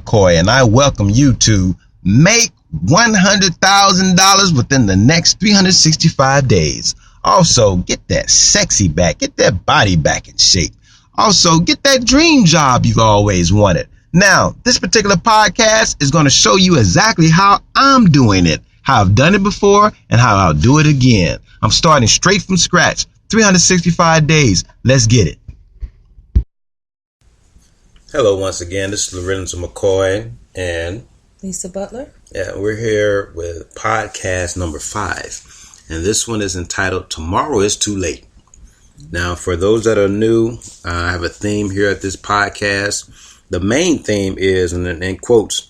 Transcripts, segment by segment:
McCoy, and I welcome you to make $100,000 within the next 365 days. Also, get that sexy back, get that body back in shape. Also, get that dream job you've always wanted. Now, this particular podcast is going to show you exactly how I'm doing it, how I've done it before, and how I'll do it again. I'm starting straight from scratch, 365 days. Let's get it. Hello, once again. This is Lorenzo McCoy and Lisa Butler. Yeah, we're here with podcast number 5, and this one is entitled "Tomorrow is Too Late." Now, for those that are new, I have a theme here at this podcast. The main theme is, and in quotes,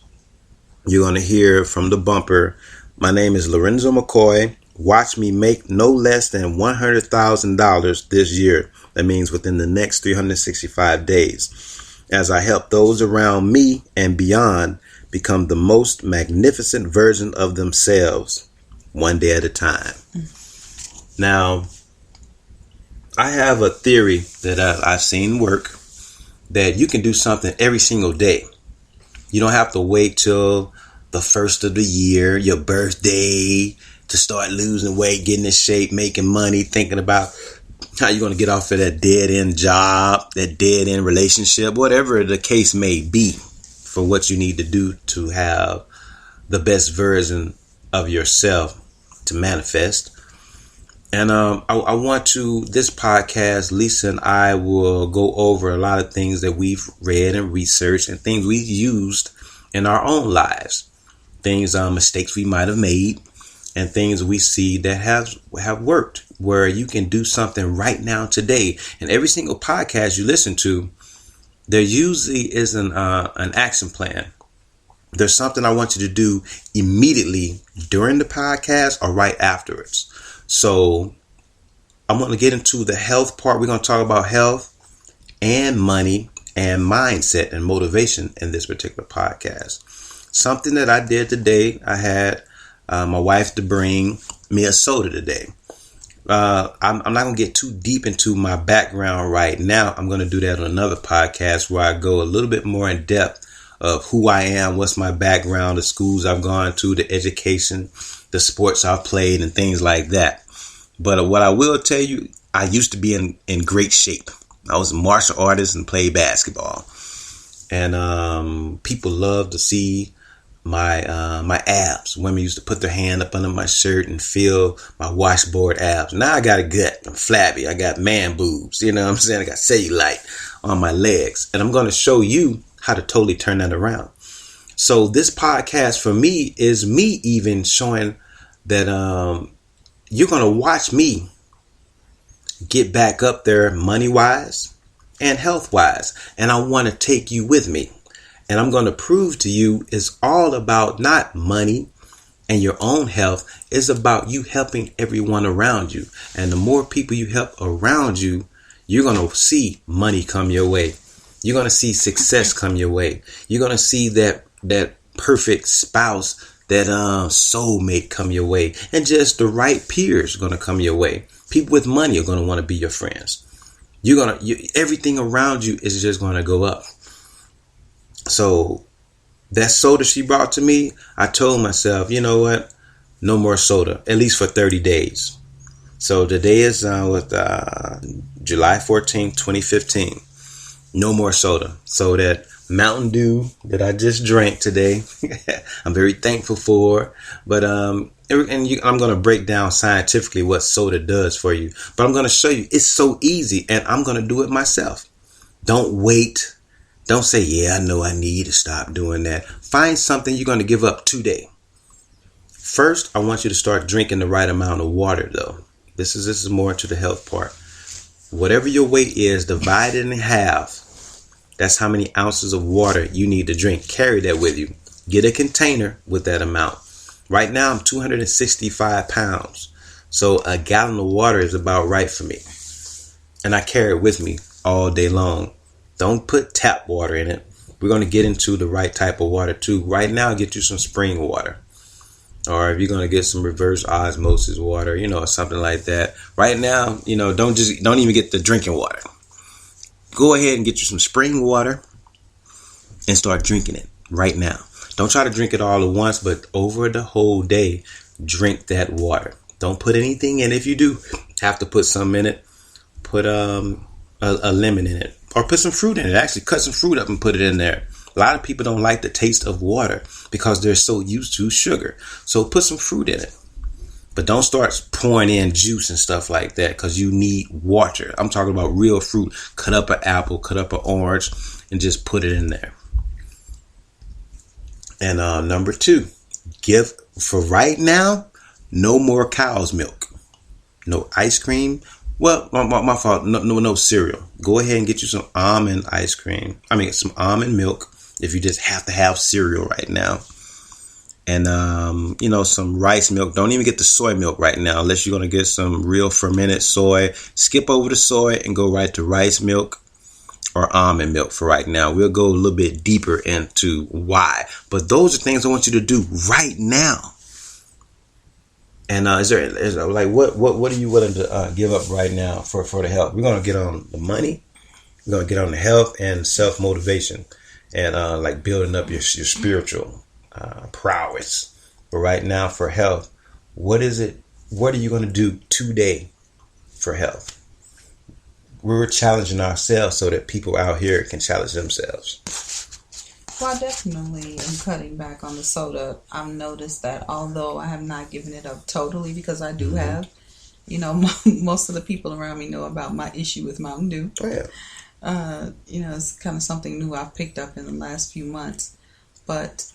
you're going to hear from the bumper, "My name is Lorenzo McCoy. Watch me make no less than $100,000 this year." That means within the next 365 days, as I help those around me and beyond become the most magnificent version of themselves, one day at a time. Now, I have a theory that I've seen work, that you can do something every single day. You don't have to wait till the first of the year, your birthday, to start losing weight, getting in shape, making money, thinking about how you're going to get off of that dead-end job, that dead-end relationship, whatever the case may be, for what you need to do to have the best version of yourself to manifest. And I want to, this podcast, Lisa and I will go over a lot of things that we've read and researched and things we've used in our own lives. Things, mistakes we might have made, and things we see that have worked, where you can do something right now today. And every single podcast you listen to, there usually is an action plan. There's something I want you to do immediately during the podcast or right afterwards. So I'm going to get into the health part. We're going to talk about health and money and mindset and motivation in this particular podcast. Something that I did today, I had my wife to bring me a soda today. I'm not going to get too deep into my background right now. I'm going to do that on another podcast where I go a little bit more in depth of who I am, what's my background, the schools I've gone to, the education, the sports I've played, and things like that. But what I will tell you, I used to be in great shape. I was a martial artist and played basketball. And people love to see my abs. Women used to put their hand up under my shirt and feel my washboard abs. Now I got a gut. I'm flabby. I got man boobs. You know what I'm saying? I got cellulite on my legs. And I'm going to show you how to totally turn that around. So this podcast for me is me even showing that you're going to watch me get back up there money-wise and health-wise. And I want to take you with me. And I'm going to prove to you it's all about not money and your own health. It's about you helping everyone around you. And the more people you help around you, you're going to see money come your way. You're going to see success come your way. You're going to see that perfect spouse, that soulmate come your way. And just the right peers are going to come your way. People with money are going to want to be your friends. Everything around you is just going to go up. So that soda she brought to me, I told myself, you know what? No more soda, at least for 30 days. So today is July 14th, 2015. No more soda. So that Mountain Dew that I just drank today, I'm very thankful for. But I'm going to break down scientifically what soda does for you. But I'm going to show you it's so easy, and I'm going to do it myself. Don't wait. Don't say, yeah, I know I need to stop doing that. Find something you're going to give up today. First, I want you to start drinking the right amount of water, though. This is more to the health part. Whatever your weight is, divide it in half. That's how many ounces of water you need to drink. Carry that with you. Get a container with that amount. Right now, I'm 265 pounds. So a gallon of water is about right for me. And I carry it with me all day long. Don't put tap water in it. We're going to get into the right type of water too. Right now, get you some spring water. Or if you're going to get some reverse osmosis water, or something like that. Right now, don't even get the drinking water. Go ahead and get you some spring water and start drinking it. right now. Don't try to drink it all at once, but over the whole day, drink that water. Don't put anything in. If you do have to put some in it, put a lemon in it, or put some fruit in it. Actually, cut some fruit up and put it in there. A lot of people don't like the taste of water because they're so used to sugar. So put some fruit in it. But don't start pouring in juice and stuff like that, because you need water. I'm talking about real fruit. Cut up an apple, cut up an orange, and just put it in there. And number 2, give, for right now, no more cow's milk. No ice cream. Well, my fault. No cereal. Go ahead and get you some almond ice cream. Some almond milk if you just have to have cereal right now. And, some rice milk. Don't even get the soy milk right now unless you're going to get some real fermented soy. Skip over the soy and go right to rice milk or almond milk for right now. We'll go a little bit deeper into why. But those are things I want you to do right now. And is there what are you willing to give up right now for the health? We're going to get on the money. We're going to get on the health and self-motivation and building up your spiritual prowess. But right now for health, what is it? What are you going to do today for health? We're challenging ourselves so that people out here can challenge themselves. Well, I definitely am cutting back on the soda. I've noticed that although I have not given it up totally, because I do have, most of the people around me know about my issue with Mountain Dew. Oh, yeah. It's kind of something new I've picked up in the last few months. But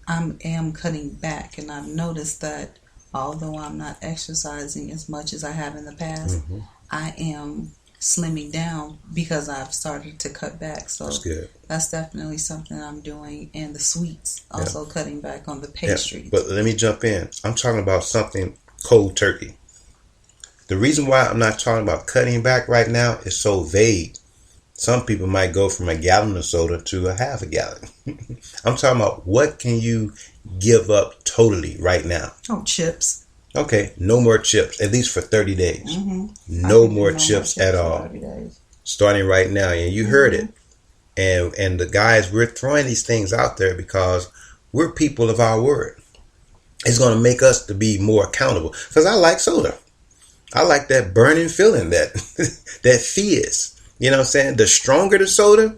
I am cutting back, and I've noticed that although I'm not exercising as much as I have in the past, I am slimming down because I've started to cut back. So that's good. That's definitely something I'm doing. And the sweets, also cutting back on the pastries. Yeah. But let me jump in. I'm talking about something cold turkey. The reason why I'm not talking about cutting back right now is so vague. Some people might go from a gallon of soda to a half a gallon. I'm talking about what can you give up totally right now? Oh, chips. Okay, no more chips, at least for 30 days. No more chips at all. Starting right now. And you heard it. And the guys, we're throwing these things out there because we're people of our word. It's going to make us to be more accountable. Because I like soda. I like that burning feeling, that fizz. You know what I'm saying? The stronger the soda,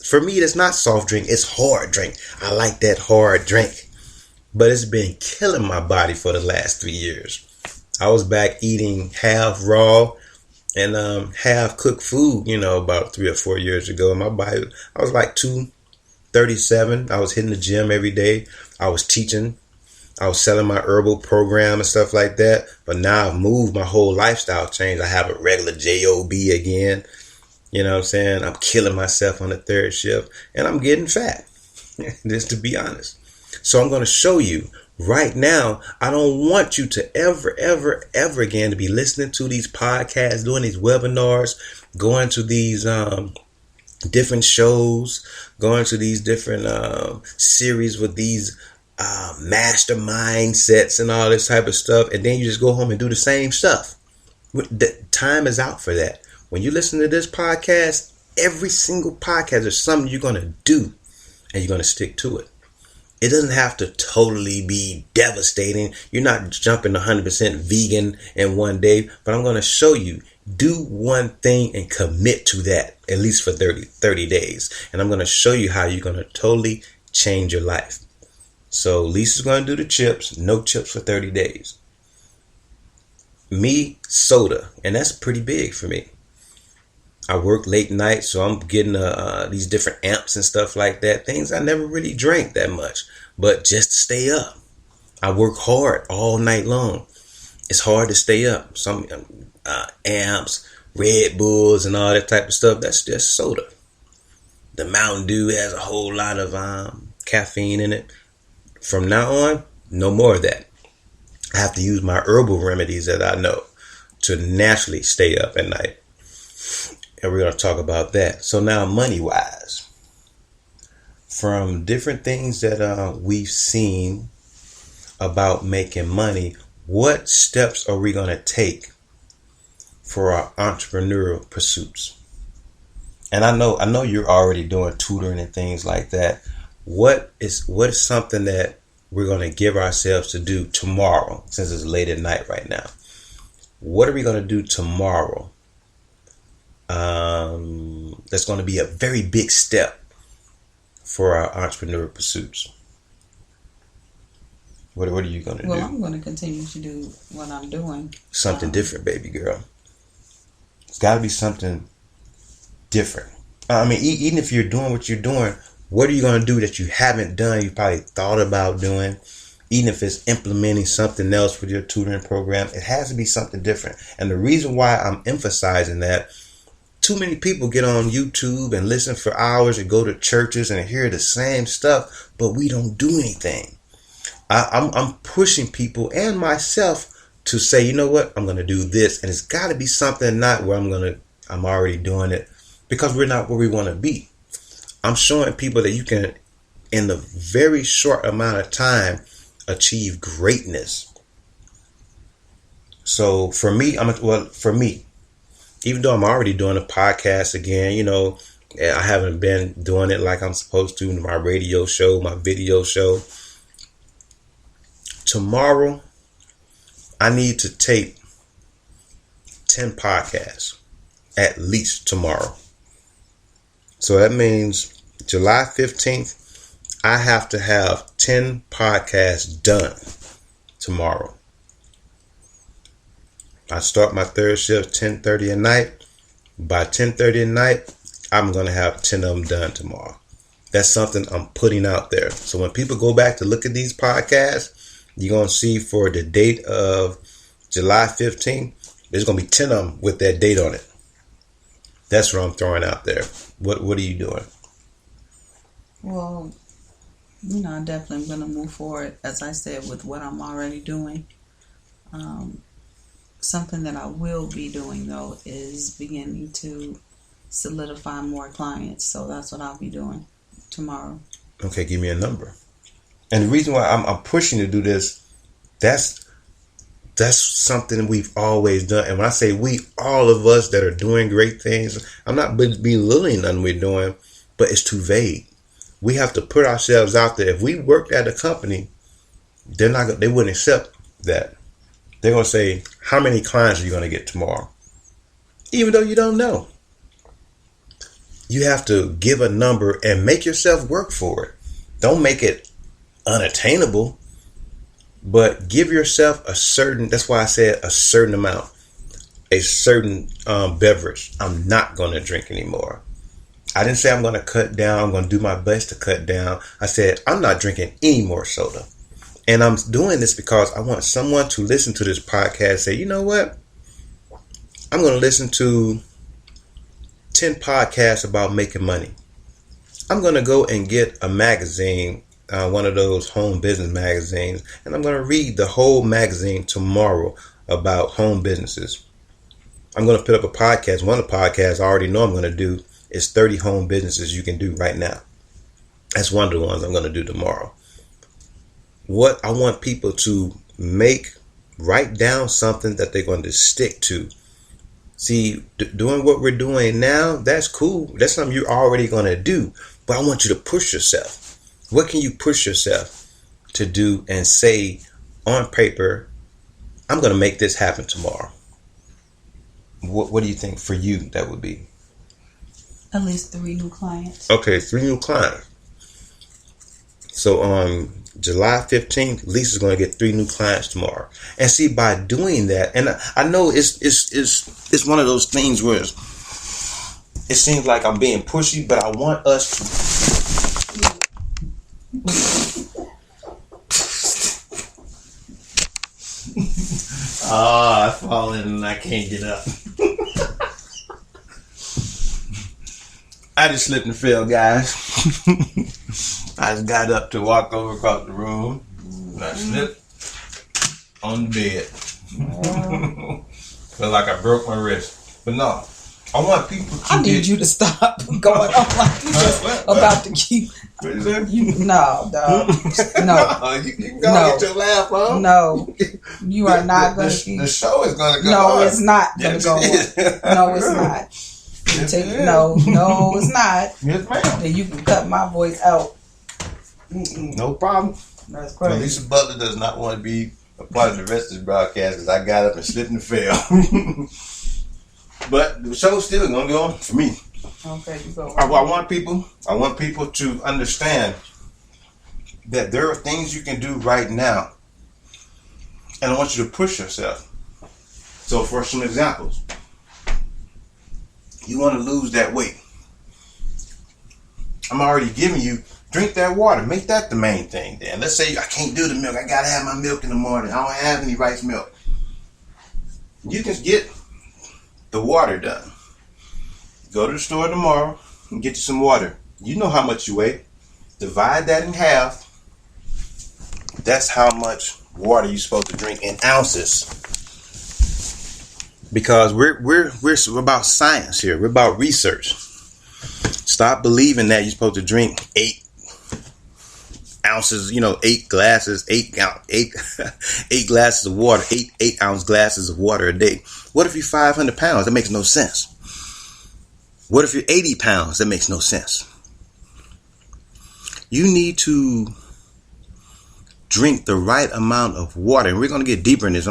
for me, that's not soft drink. It's hard drink. I like that hard drink. But it's been killing my body for the last 3 years. I was back eating half raw and half cooked food, about 3 or 4 years ago. And my body, I was like 237. I was hitting the gym every day. I was teaching. I was selling my herbal program and stuff like that. But now I've moved, my whole lifestyle changed. I have a regular job again. You know what I'm saying? I'm killing myself on the third shift and I'm getting fat, just to be honest. So I'm going to show you right now. I don't want you to ever again to be listening to these podcasts, doing these webinars, going to these different shows, going to these different series with these mastermind sets and all this type of stuff. And then you just go home and do the same stuff. The time is out for that. When you listen to this podcast, every single podcast is something you're going to do and you're going to stick to it. It doesn't have to totally be devastating. You're not jumping 100% vegan in one day, but I'm going to show you. Do one thing and commit to that, at least for 30 days. And I'm going to show you how you're going to totally change your life. So Lisa's going to do the chips. No chips for 30 days. Me, soda. And that's pretty big for me. I work late night, so I'm getting these different amps and stuff like that. Things I never really drank that much, but just to stay up. I work hard all night long. It's hard to stay up. Some amps, Red Bulls, and all that type of stuff. That's just soda. The Mountain Dew has a whole lot of caffeine in it. From now on, no more of that. I have to use my herbal remedies that I know to naturally stay up at night. And we're going to talk about that. So now, money-wise, from different things that we've seen about making money, what steps are we going to take for our entrepreneurial pursuits? And I know you're already doing tutoring and things like that, what is something that we're going to give ourselves to do tomorrow, since it's late at night right now? What are we going to do tomorrow? That's going to be a very big step for our entrepreneur pursuits. What are you going to do? Well, I'm going to continue to do what I'm doing. Something different, baby girl. It's got to be something different. I mean, even if you're doing what you're doing, what are you going to do that you haven't done, you probably thought about doing? Even if it's implementing something else with your tutoring program, it has to be something different. And the reason why I'm emphasizing that, too many people get on YouTube and listen for hours and go to churches and hear the same stuff, but we don't do anything. I'm pushing people and myself to say, you know what, I'm going to do this. And it's got to be something not where I'm already doing it, because we're not where we want to be. I'm showing people that you can, in the very short amount of time, achieve greatness. So for me, even though I'm already doing a podcast again, you know, I haven't been doing it like I'm supposed to in my radio show, my video show. Tomorrow, I need to tape 10 podcasts, at least tomorrow. So that means July 15th, I have to have 10 podcasts done tomorrow. I start my third shift 10:30 at night. By 10:30 at night, I'm going to have 10 of them done tomorrow. That's something I'm putting out there. So when people go back to look at these podcasts, you're going to see for the date of July 15th, there's going to be 10 of them with that date on it. That's what I'm throwing out there. What are you doing? Well, you know, I definitely am going to move forward, as I said, with what I'm already doing. Something that I will be doing, though, is beginning to solidify more clients. So that's what I'll be doing tomorrow. Okay, give me a number. And the reason why I'm pushing to do this, that's something we've always done. And when I say we, all of us that are doing great things, I'm not belittling nothing we're doing, but it's too vague. We have to put ourselves out there. If we worked at a company, they wouldn't accept that. They're going to say, how many clients are you going to get tomorrow? Even though you don't know. You have to give a number and make yourself work for it. Don't make it unattainable, but give yourself a certain, that's why I said a certain amount, a certain beverage. I'm not going to drink anymore. I didn't say I'm going to cut down. I'm going to do my best to cut down. I said, I'm not drinking any more soda. And I'm doing this because I want someone to listen to this podcast and say, you know what? I'm going to listen to 10 podcasts about making money. I'm going to go and get a magazine, one of those home business magazines, and I'm going to read the whole magazine tomorrow about home businesses. I'm going to put up a podcast. One of the podcasts I already know I'm going to do is 30 home businesses you can do right now. That's one of the ones I'm going to do tomorrow. What I want people to write down something that they're going to stick to. See, doing what we're doing now, that's cool. That's something you're already going to do. But I want you to push yourself. What can you push yourself to do and say on paper, I'm going to make this happen tomorrow? What do you think for you that would be? At least 3 new clients. Okay, 3 new clients. So on July 15th, Lisa's going to get 3 new clients tomorrow. And see, by doing that, and I know it's one of those things where it seems like I'm being pushy, but I want us to. I fallen and I can't get up. I just slipped and fell, guys. I just got up to walk over across the room. And I slipped on the bed. Felt like I broke my wrist. But no, I want people to. I need you to stop going on like you just about to keep. What is that? No, dog. No. You can go get your laugh on. No. You are not going to keep. The show is going to go on. on. No, it's not going to go on. No, it's not. No, it's not. Yes, ma'am. Then you can cut my voice out. No problem. That's Well, crazy. Lisa Butler does not want to be a part of the rest of this broadcast because I got up and slipped and fell. But the show's still gonna go on for me. Okay, you go. I want people to understand that there are things you can do right now, and I want you to push yourself. So, for some examples, you want to lose that weight. I'm already giving you, drink that water. Make that the main thing then. Let's say I can't do the milk. I got to have my milk in the morning. I don't have any rice milk. You can get the water done. Go to the store tomorrow and get you some water. You know how much you weigh. Divide that in half. That's how much water you're supposed to drink in ounces. Because we're about science here. We're about research. Stop believing that you're supposed to drink 8 ounces, 8 glasses, 8 glasses of water, 8 ounce glasses of water a day. What if you're 500 pounds? That makes no sense. What if you're 80 pounds? That makes no sense. You need to drink the right amount of water. And we're going to get deeper in this.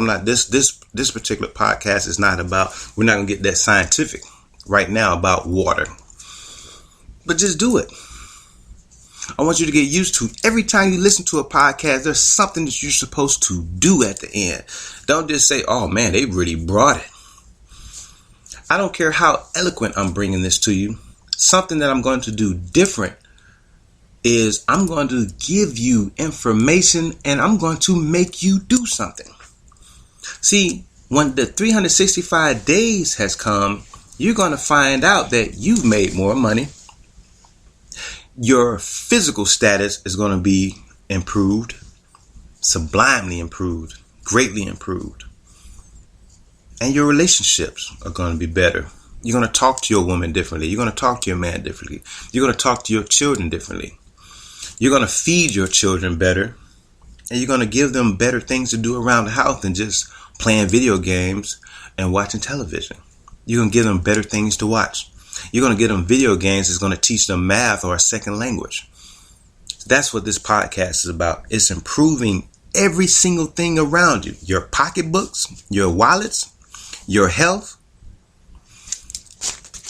This particular podcast is not about, we're not going to get that scientific right now about water. But just do it. I want you to get used to every time you listen to a podcast, there's something that you're supposed to do at the end. Don't just say, oh man, they really brought it. I don't care how eloquent I'm bringing this to you. Something that I'm going to do different is I'm going to give you information and I'm going to make you do something. See, when the 365 days has come, you're going to find out that you've made more money. Your physical status is going to be improved, sublimely improved, greatly improved. And your relationships are going to be better. You're going to talk to your woman differently. You're going to talk to your man differently. You're going to talk to your children differently. You're going to feed your children better. And you're going to give them better things to do around the house than just playing video games and watching television. You're going to give them better things to watch. You're going to get them video games that's going to teach them math or a second language. That's what this podcast is about. It's improving every single thing around you. Your pocketbooks, your wallets, your health.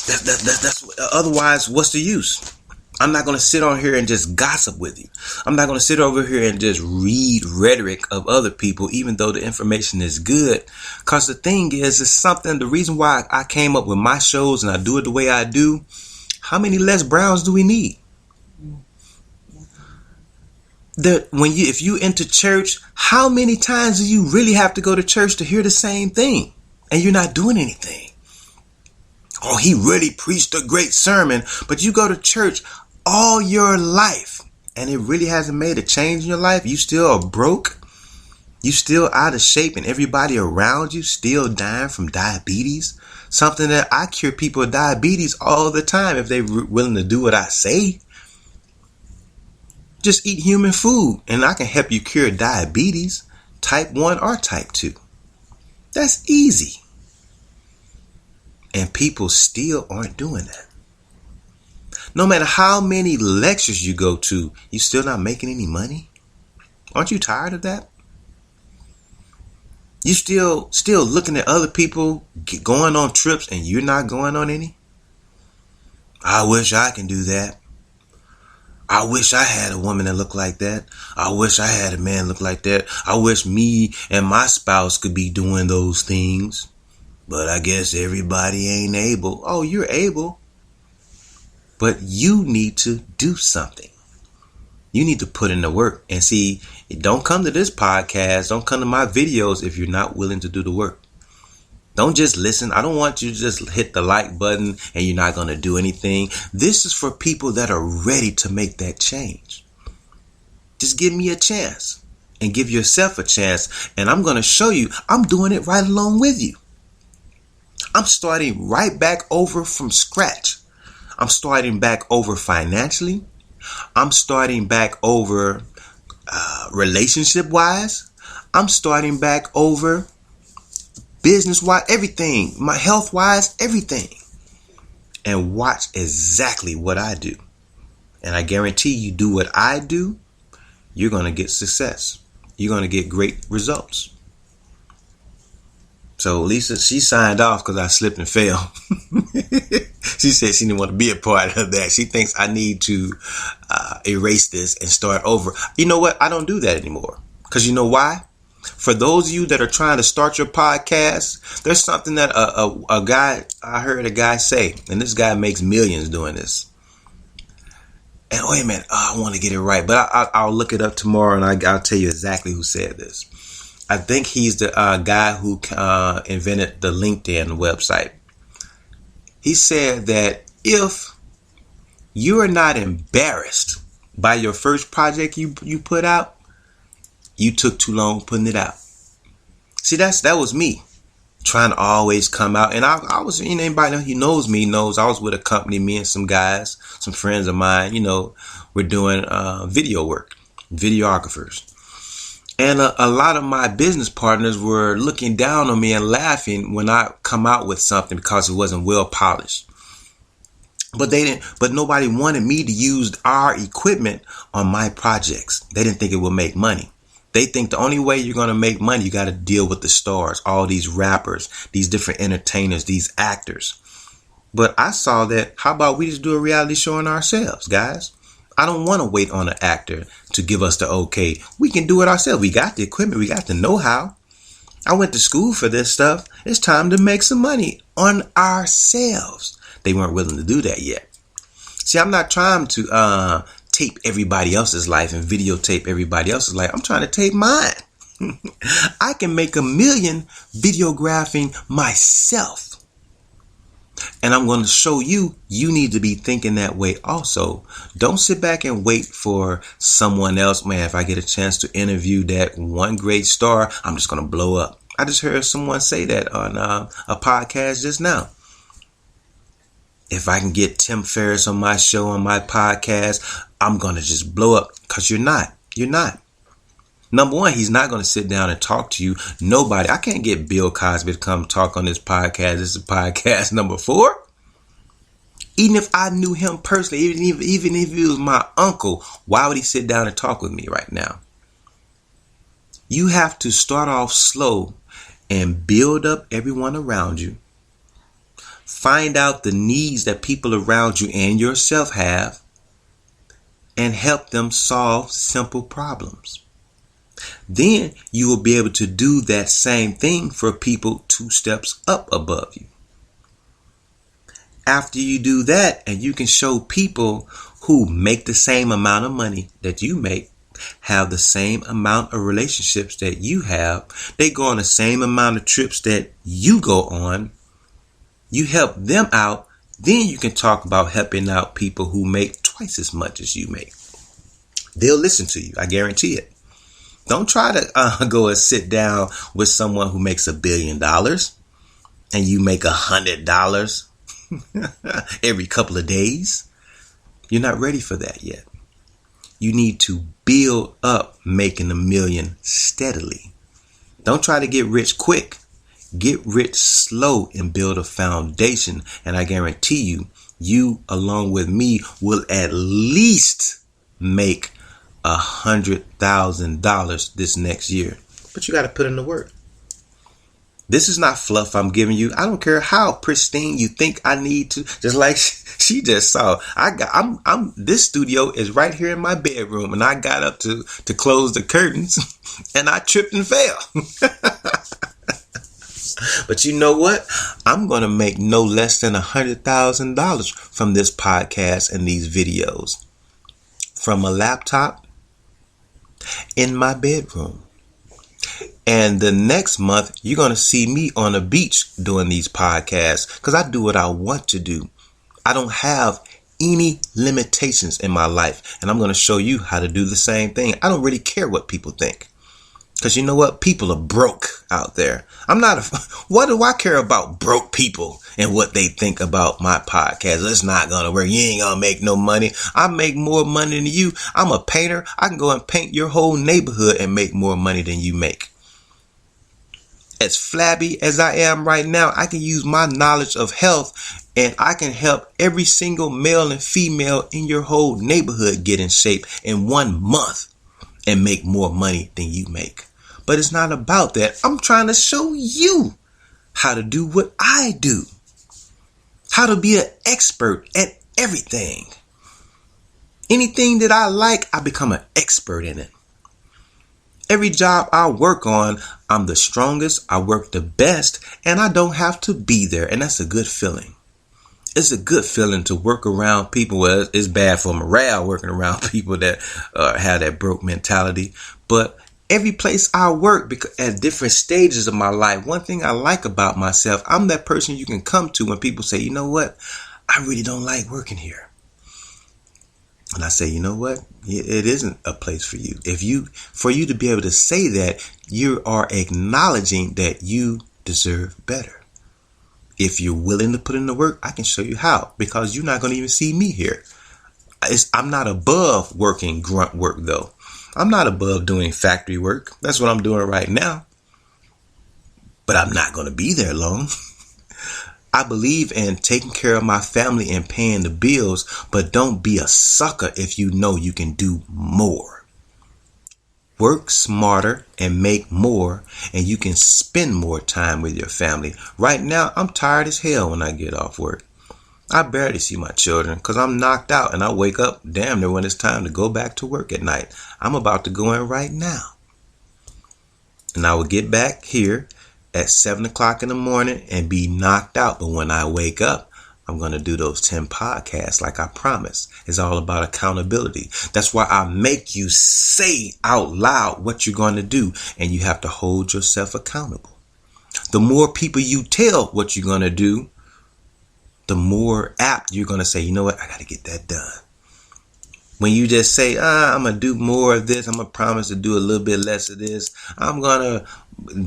That's otherwise, what's the use? I'm not going to sit on here and just gossip with you. I'm not going to sit over here and just read rhetoric of other people, even though the information is good. Because the thing is, it's something, the reason why I came up with my shows and I do it the way I do. How many Les Browns do we need? If you enter church, how many times do you really have to go to church to hear the same thing? And you're not doing anything. Oh, he really preached a great sermon, but you go to church all your life and it really hasn't made a change in your life. You still are broke. You still out of shape and everybody around you still dying from diabetes. Something that I cure people with diabetes all the time if they're willing to do what I say. Just eat human food and I can help you cure diabetes, type 1 or type 2. That's easy. And people still aren't doing that. No matter how many lectures you go to, you still not making any money? Aren't you tired of that? You still looking at other people going on trips and you're not going on any? I wish I can do that. I wish I had a woman that looked like that. I wish I had a man look like that. I wish me and my spouse could be doing those things. But I guess everybody ain't able. Oh, you're able. But you need to do something. You need to put in the work. And see, don't come to this podcast. Don't come to my videos if you're not willing to do the work. Don't just listen. I don't want you to just hit the like button and you're not going to do anything. This is for people that are ready to make that change. Just give me a chance and give yourself a chance. And I'm going to show you I'm doing it right along with you. I'm starting right back over from scratch. I'm starting back over financially. I'm starting back over relationship wise. I'm starting back over business wise, everything, my health wise, everything. And watch exactly what I do. And I guarantee you do what I do, you're going to get success. You're going to get great results. So Lisa, she signed off because I slipped and fell. She said she didn't want to be a part of that. She thinks I need to erase this and start over. You know what? I don't do that anymore. Because you know why? For those of you that are trying to start your podcast, there's something that I heard a guy say, and this guy makes millions doing this. And wait a minute, I want to get it right, but I'll look it up tomorrow and I'll tell you exactly who said this. I think he's the guy who invented the LinkedIn website. He said that if you are not embarrassed by your first project you put out, you took too long putting it out. See, that was me trying to always come out. And I was, anybody who knows me knows I was with a company, me and some guys, some friends of mine, we're doing video work, videographers. And a lot of my business partners were looking down on me and laughing when I come out with something because it wasn't well polished. But nobody wanted me to use our equipment on my projects. They didn't think it would make money. They think the only way you're going to make money, you got to deal with the stars, all these rappers, these different entertainers, these actors. But I saw that, how about we just do a reality show on ourselves, guys? I don't want to wait on an actor to give us the okay. We can do it ourselves. We got the equipment. We got the know-how. I went to school for this stuff. It's time to make some money on ourselves. They weren't willing to do that yet. See, I'm not trying to tape everybody else's life and videotape everybody else's life. I'm trying to tape mine. I can make $1 million videographing myself. And I'm going to show you need to be thinking that way also. Don't sit back and wait for someone else. Man, if I get a chance to interview that one great star, I'm just going to blow up. I just heard someone say that on a podcast just now. If I can get Tim Ferriss on my show, on my podcast, I'm going to just blow up. Because you're not. You're not. Number one, he's not going to sit down and talk to you. Nobody. I can't get Bill Cosby to come talk on this podcast. This is podcast number 4. Even if I knew him personally, even if he was my uncle, why would he sit down and talk with me right now? You have to start off slow and build up everyone around you. Find out the needs that people around you and yourself have and help them solve simple problems. Then you will be able to do that same thing for people 2 steps up above you. After you do that, and you can show people who make the same amount of money that you make, have the same amount of relationships that you have, they go on the same amount of trips that you go on, you help them out, then you can talk about helping out people who make twice as much as you make. They'll listen to you, I guarantee it. Don't try to go and sit down with someone who makes $1 billion and you make $100 every couple of days. You're not ready for that yet. You need to build up making $1 million steadily. Don't try to get rich quick. Get rich slow and build a foundation. And I guarantee you along with me will at least make $100,000 this next year. But you got to put in the work. This is not fluff I'm giving you. I don't care how pristine you think I need to. Just like she just saw. This studio is right here in my bedroom, and I got up to close the curtains and I tripped and fell. But you know what? I'm going to make no less than $100,000 from this podcast and these videos. From a laptop in my bedroom. And the next month, you're going to see me on a beach doing these podcasts because I do what I want to do. I don't have any limitations in my life. And I'm going to show you how to do the same thing. I don't really care what people think. Because you know what? People are broke out there. What do I care about broke people and what they think about my podcast? It's not going to work. You ain't going to make no money. I make more money than you. I'm a painter. I can go and paint your whole neighborhood and make more money than you make. As flabby as I am right now, I can use my knowledge of health and I can help every single male and female in your whole neighborhood get in shape in 1 month. and make more money than you make. But it's not about that. I'm trying to show you how to do what I do. How to be an expert at everything. Anything that I like, I become an expert in it. Every job I work on, I'm the strongest, I work the best, and I don't have to be there. And that's a good feeling. It's a good feeling to work around people. Well, it's bad for morale working around people that have that broke mentality. But every place I work, because at different stages of my life, one thing I like about myself, I'm that person you can come to when people say, you know what, I really don't like working here. And I say, you know what? It isn't a place for you. For you to be able to say that, you are acknowledging that you deserve better. If you're willing to put in the work, I can show you how, because you're not going to even see me here. I'm not above working grunt work, though. I'm not above doing factory work. That's what I'm doing right now. But I'm not going to be there long. I believe in taking care of my family and paying the bills, but don't be a sucker if you know you can do more. Work smarter and make more, and you can spend more time with your family. Right now, I'm tired as hell when I get off work. I barely see my children because I'm knocked out, and I wake up damn near when it's time to go back to work at night. I'm about to go in right now. And I will get back here at 7 o'clock in the morning and be knocked out. But when I wake up, I'm going to do those 10 podcasts like I promised. It's all about accountability. That's why I make you say out loud what you're going to do, and you have to hold yourself accountable. The more people you tell what you're going to do, the more apt you're going to say, you know what, I got to get that done. When you just say, I'm going to do more of this, I'm going to promise to do a little bit less of this, I'm going to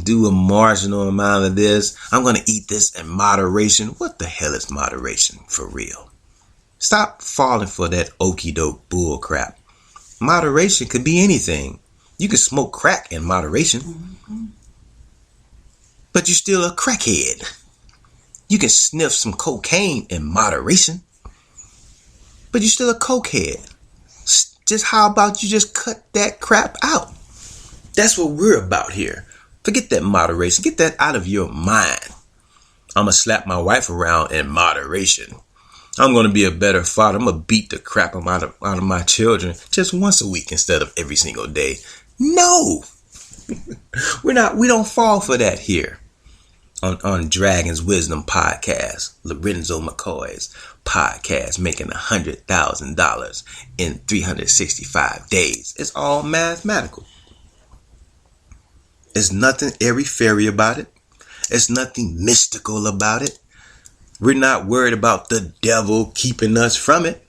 do a marginal amount of this, I'm going to eat this in moderation. What the hell is moderation for real? Stop falling for that okie doke bull crap. Moderation could be anything. You can smoke crack in moderation, but you're still a crackhead. You can sniff some cocaine in moderation, but you're still a cokehead. Just how about you just cut that crap out? That's what we're about here. Forget that moderation. Get that out of your mind. I'm going to slap my wife around in moderation. I'm going to be a better father. I'm going to beat the crap out of my children just once a week instead of every single day. No, we don't fall for that here. On Dragon's Wisdom podcast, Lorenzo McCoy's podcast, making $100,000 in 365 days. It's all mathematical. There's nothing airy-fairy about it. There's nothing mystical about it. We're not worried about the devil keeping us from it.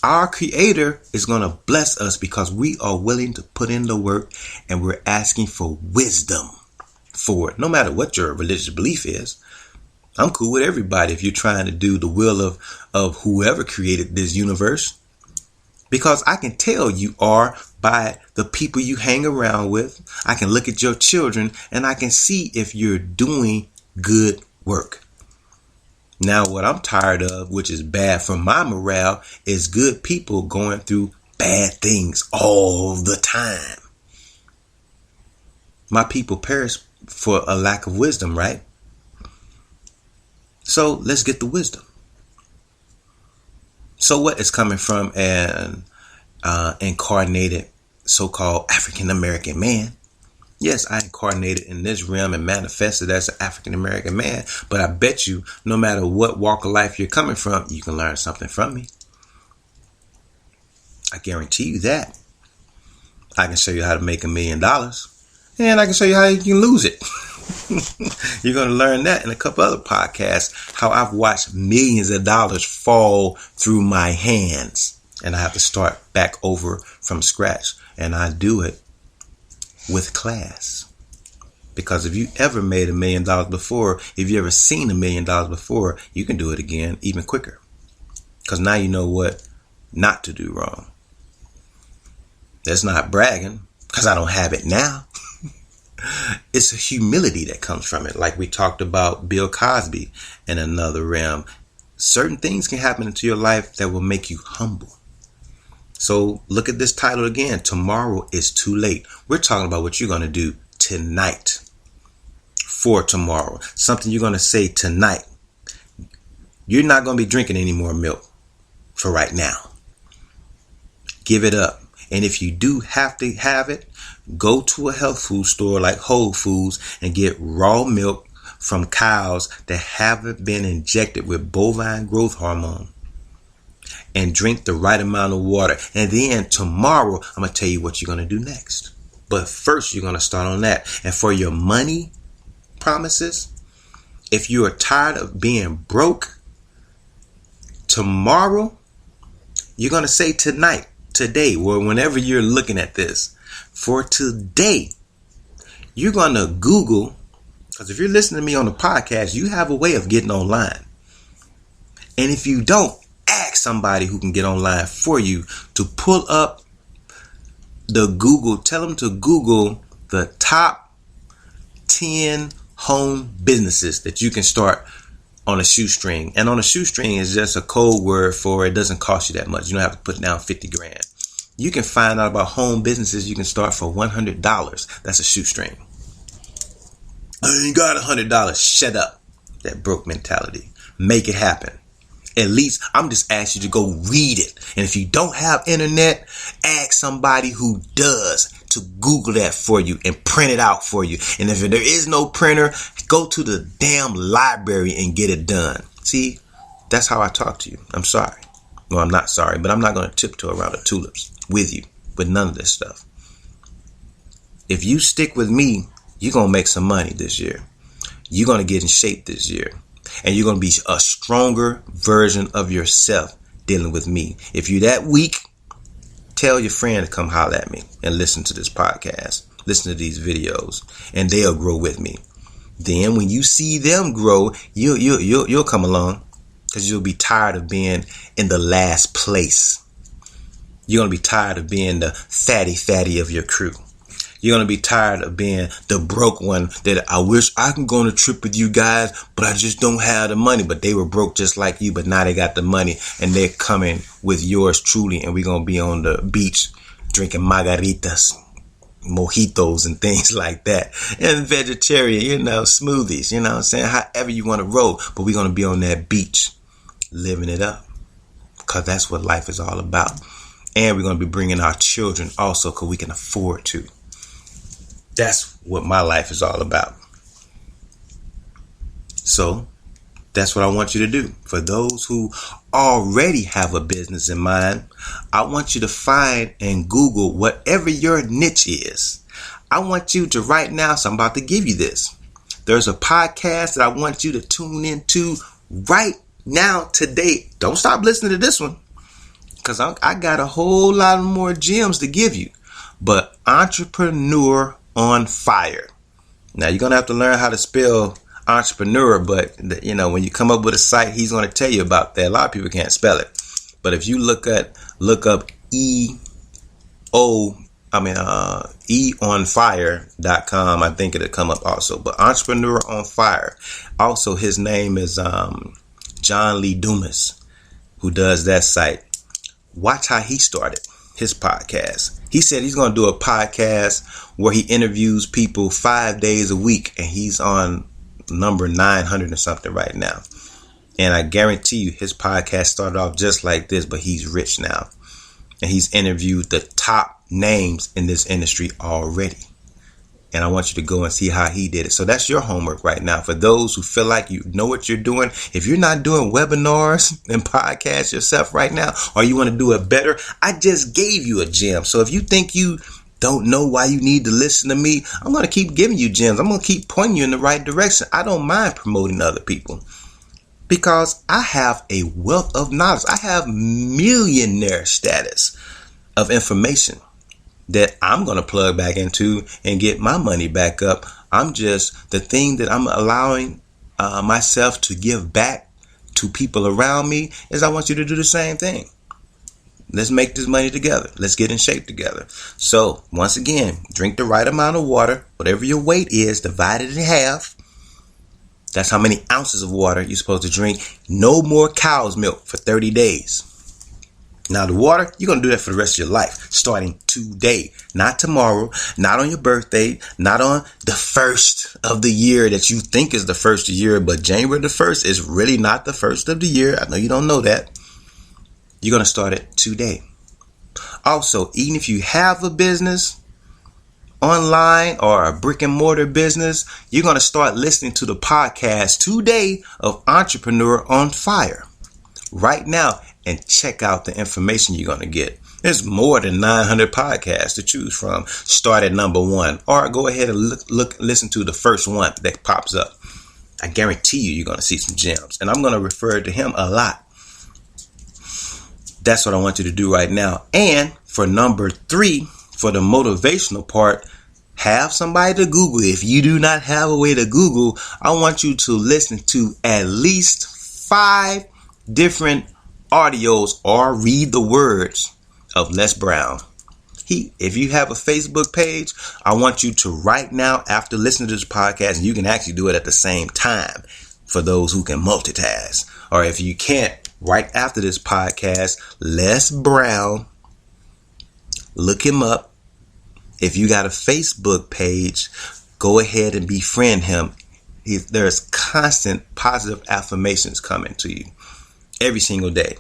Our Creator is going to bless us because we are willing to put in the work, and we're asking for wisdom for it, no matter what your religious belief is. I'm cool with everybody if you're trying to do the will of whoever created this universe, because I can tell you are by the people you hang around with. I can look at your children and I can see if you're doing good work. Now, what I'm tired of, which is bad for my morale, is good people going through bad things all the time. My people perish for a lack of wisdom, right? So let's get the wisdom. So what is coming from an incarnated so-called African American man? Yes, I incarnated in this realm and manifested as an African American man, but I bet you no matter what walk of life you're coming from, you can learn something from me. I guarantee you that. I can show you how to make $1 million, and I can show you how you can lose it. You're going to learn that in a couple other podcasts, how I've watched millions of dollars fall through my hands, and I have to start back over from scratch. And I do it with class. Because if you ever made $1 million before, if you ever seen $1 million before, you can do it again even quicker. Because now you know what not to do wrong. That's not bragging, because I don't have it now. It's a humility that comes from it. Like we talked about Bill Cosby in another realm. Certain things can happen into your life that will make you humble. So look at this title again. Tomorrow is too late. We're talking about what you're going to do tonight for tomorrow. Something you're going to say tonight. You're not going to be drinking any more milk for right now. Give it up. And if you do have to have it, go to a health food store like Whole Foods and get raw milk from cows that haven't been injected with bovine growth hormone. And drink the right amount of water. And then tomorrow, I'm going to tell you what you're going to do next. But first, you're going to start on that. And for your money promises, if you are tired of being broke, tomorrow, you're going to say tonight, today, or whenever you're looking at this. For today, you're going to Google, because if you're listening to me on the podcast, you have a way of getting online. And if you don't, ask somebody who can get online for you to pull up the Google. Tell them to Google the top 10 home businesses that you can start on a shoestring. And on a shoestring is just a code word for it doesn't cost you that much. You don't have to put down 50 grand. You can find out about home businesses you can start for $100. That's a shoestring. I ain't got $100. Shut up. That broke mentality. Make it happen. At least I'm just asking you to go read it. And if you don't have internet, ask somebody who does to Google that for you and print it out for you. And if there is no printer, go to the damn library and get it done. See, that's how I talk to you. I'm sorry. Well, I'm not sorry, but I'm not going to tiptoe around the tulips with you with none of this stuff. If you stick with me, you're going to make some money this year. You're going to get in shape this year. And you're going to be a stronger version of yourself dealing with me. If you're that weak, tell your friend to come holler at me and listen to this podcast. Listen to these videos and they'll grow with me. Then when you see them grow, you'll come along because you'll be tired of being in the last place. You're going to be tired of being the fatty of your crew. You're going to be tired of being the broke one that I wish I can go on a trip with you guys, but I just don't have the money. But they were broke just like you, but now they got the money and they're coming with yours truly. And we're going to be on the beach drinking margaritas, mojitos and things like that. And vegetarian, smoothies, what I'm saying? However you want to roll. But we're going to be on that beach living it up because that's what life is all about. And we're going to be bringing our children also because we can afford to. That's what my life is all about. So that's what I want you to do. For those who already have a business in mind, I want you to find and Google whatever your niche is. I want you to right now, so I'm about to give you this. There's a podcast that I want you to tune into right now today. Don't stop listening to this one because I got a whole lot more gems to give you. But Entrepreneur on Fire. Now you're gonna have to learn how to spell entrepreneur, but when you come up with a site, he's gonna tell you about that. A lot of people can't spell it, but if you look up eonfire.com, I think it'll come up also. But Entrepreneur on Fire. Also, his name is John Lee Dumas, who does that site. Watch how he started his podcast. He said he's going to do a podcast where he interviews people 5 days a week, and he's on number 900 or something right now. And I guarantee you his podcast started off just like this, but he's rich now. And he's interviewed the top names in this industry already. And I want you to go and see how he did it. So that's your homework right now. For those who feel like you know what you're doing, if you're not doing webinars and podcasts yourself right now, or you want to do it better, I just gave you a gem. So if you think you don't know why you need to listen to me, I'm going to keep giving you gems. I'm going to keep pointing you in the right direction. I don't mind promoting other people because I have a wealth of knowledge. I have millionaire status of information that I'm going to plug back into and get my money back up. I'm just the thing that I'm allowing myself to give back to people around me is I want you to do the same thing. Let's make this money together. Let's get in shape together. So once again, drink the right amount of water. Whatever your weight is, divide it in half. That's how many ounces of water you're supposed to drink. No more cow's milk for 30 days. Now, the water, you're going to do that for the rest of your life, starting today, not tomorrow, not on your birthday, not on the first of the year that you think is the first of the year, but January the 1st is really not the first of the year. I know you don't know that. You're going to start it today. Also, even if you have a business online or a brick and mortar business, you're going to start listening to the podcast today of Entrepreneur on Fire right now and check out the information you're going to get. There's more than 900 podcasts to choose from. Start at number 1 or go ahead and listen to the first one that pops up. I guarantee you're going to see some gems, and I'm going to refer to him a lot. That's what I want you to do right now. And for number 3, for the motivational part, have somebody to Google. If you do not have a way to Google, I want you to listen to at least 5 different audios or read the words of Les Brown. If you have a Facebook page, I want you to right now, after listening to this podcast, and you can actually do it at the same time for those who can multitask. Or if you can't, right after this podcast, Les Brown, look him up. If you got a Facebook page, go ahead and befriend him. There's constant positive affirmations coming to you every single day.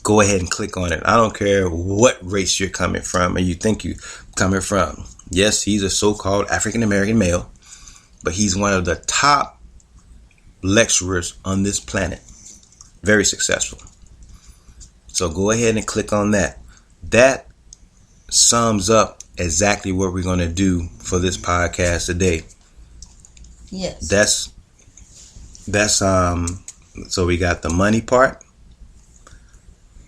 Go ahead and click on it. I don't care what race you're coming from or you think you're coming from. Yes, he's a so-called African-American male, but he's one of the top lecturers on this planet. Very successful. So go ahead and click on that. That sums up exactly what we're going to do for this podcast today. Yes. That's so we got the money part.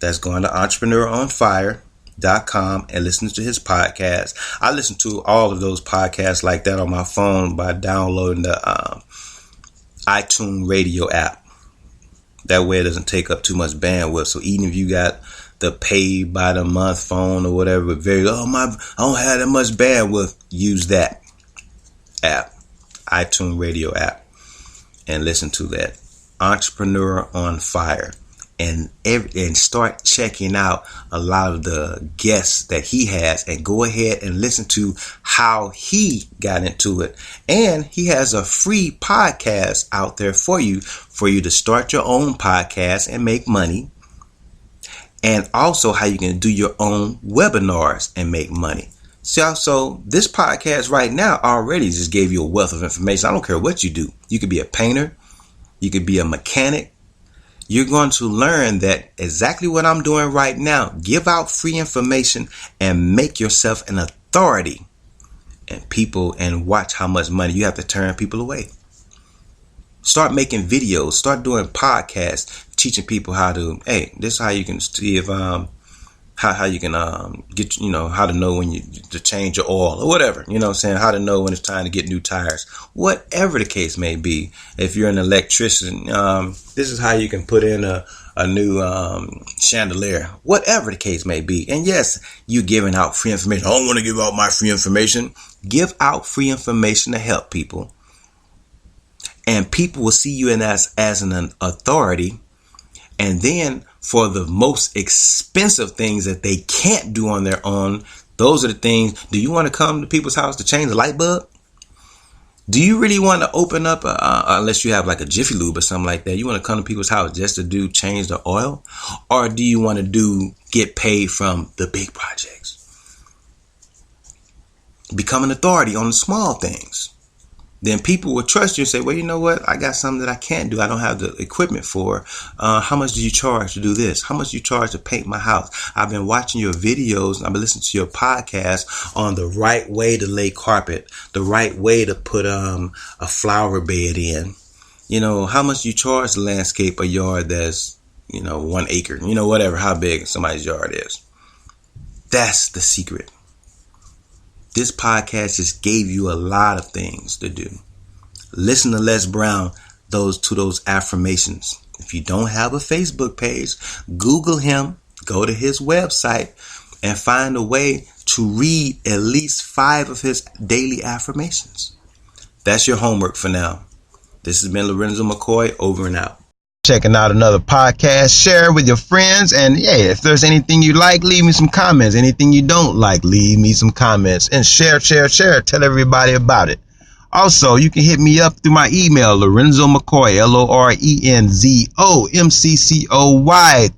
That's going to entrepreneuronfire.com and listen to his podcast. I listen to all of those podcasts like that on my phone by downloading the iTunes radio app. That way it doesn't take up too much bandwidth. So even if you got the pay by the month phone or whatever, I don't have that much bandwidth, use that app, iTunes radio app, and listen to that Entrepreneur on Fire, and start checking out a lot of the guests that he has, and go ahead and listen to how he got into it. And he has a free podcast out there for you to start your own podcast and make money. And also how you can do your own webinars and make money. See, also, this podcast right now already just gave you a wealth of information. I don't care what you do. You could be a painter. You could be a mechanic. You're going to learn that exactly what I'm doing right now. Give out free information and make yourself an authority. And watch how much money you have to turn people away. Start making videos. Start doing podcasts, teaching people how to. Hey, this is how you can see if how you can get how to know when to change your oil or whatever. You know what I'm saying? How to know when it's time to get new tires. Whatever the case may be. If you're an electrician, this is how you can put in a new chandelier. Whatever the case may be. And yes, you're giving out free information. I don't want to give out my free information. Give out free information to help people. And people will see you as an authority. And then for the most expensive things that they can't do on their own, those are the things. Do you want to come to people's house to change the light bulb? Do you really want to open up, unless you have like a Jiffy Lube or something like that, you want to come to people's house just to change the oil? Or do you want to get paid from the big projects? Become an authority on the small things. Then people will trust you and say, well, you know what? I got something that I can't do. I don't have the equipment for. How much do you charge to do this? How much do you charge to paint my house? I've been watching your videos. I've been listening to your podcast on the right way to lay carpet, the right way to put a flower bed in. How much do you charge to landscape a yard that's, 1 acre, whatever, how big somebody's yard is. That's the secret. This podcast just gave you a lot of things to do. Listen to Les Brown, those affirmations. If you don't have a Facebook page, Google him, go to his website, and find a way to read at least 5 of his daily affirmations. That's your homework for now. This has been Lorenzo McCoy, over and out. checking out another podcast. Share it with your friends. And yeah, if there's anything you like, leave me some comments. Anything you don't like, leave me some comments. And share. Tell everybody about it. Also, you can hit me up through my email, Lorenzo McCoy, LORENZOMCCOY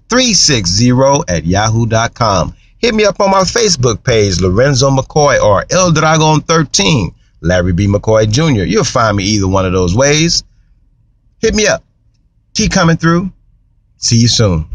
360 at yahoo.com. Hit me up on my Facebook page, Lorenzo McCoy, or El Dragon 13, Larry B. McCoy Jr. You'll find me either one of those ways. Hit me up. Keep coming through. See you soon.